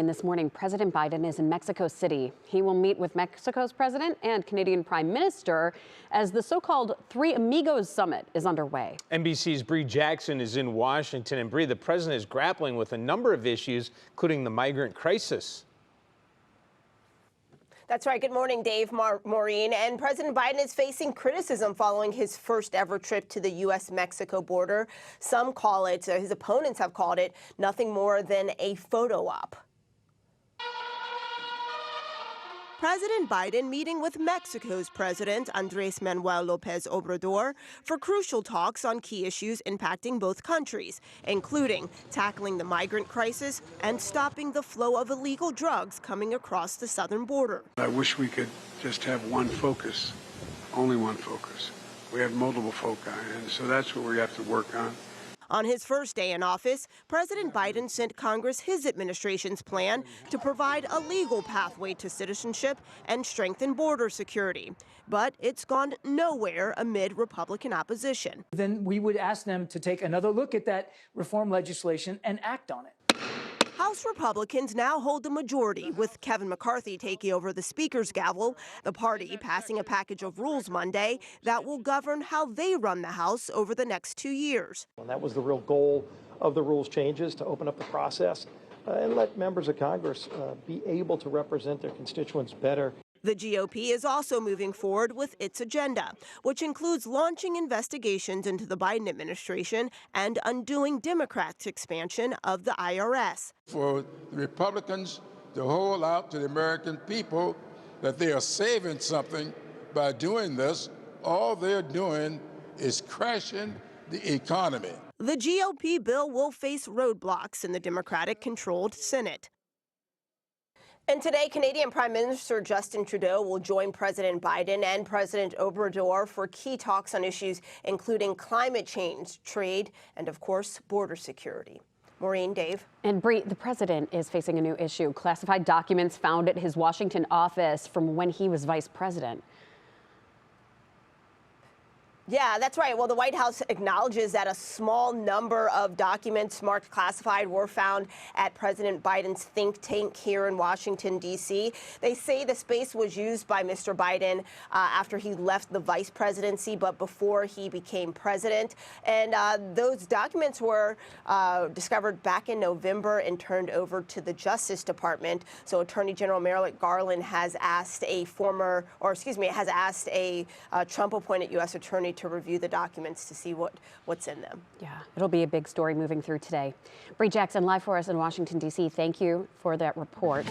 And this morning, President Biden is in Mexico City. He will meet with Mexico's president and Canadian Prime Minister as the so-called Three Amigos Summit is underway. NBC's Bree Jackson is in Washington. And Bree, the president is grappling with a number of issues, including the migrant crisis. That's right. Good morning, Dave, Maureen. And President Biden is facing criticism following his first ever trip to the U.S.-Mexico border. Some call it, his opponents have called it, nothing more than a photo op. President Biden meeting with Mexico's President Andrés Manuel López Obrador for crucial talks on key issues impacting both countries, including tackling the migrant crisis and stopping the flow of illegal drugs coming across the southern border. I wish we could just have one focus, only one focus. We have multiple foci, and so that's what we have to work on. On his first day in office, President Biden sent Congress his administration's plan to provide a legal pathway to citizenship and strengthen border security. But it's gone nowhere amid Republican opposition. Then we would ask them to take another look at that reform legislation and act on it. House Republicans now hold the majority, with Kevin McCarthy taking over the Speaker's gavel, the party passing a package of rules Monday that will govern how they run the House over the next 2 years. And that was the real goal of the rules changes, to open up the process and let members of Congress be able to represent their constituents better. The GOP is also moving forward with its agenda, which includes launching investigations into the Biden administration and undoing Democrats' expansion of the IRS. For the Republicans to hold out to the American people that they are saving something by doing this, all they're doing is crashing the economy. The GOP bill will face roadblocks in the Democratic-controlled Senate. And today, Canadian Prime Minister Justin Trudeau will join President Biden and President Obrador for key talks on issues including climate change, trade, and, of course, border security. Maureen, Dave. And Bree, the president is facing a new issue: classified documents found at his Washington office from when he was vice president. Yeah, that's right. Well, the White House acknowledges that a small number of documents marked classified were found at President Biden's think tank here in Washington, D.C. They say the space was used by Mr. Biden after he left the vice presidency, but before he became president. And those documents were discovered back in November and turned over to the Justice Department. So Attorney General Merrick Garland has asked a Trump-appointed U.S. attorney to review the documents to see what's in them. Yeah, it'll be a big story moving through today. Bree Jackson, live for us in Washington, D.C. Thank you for that report.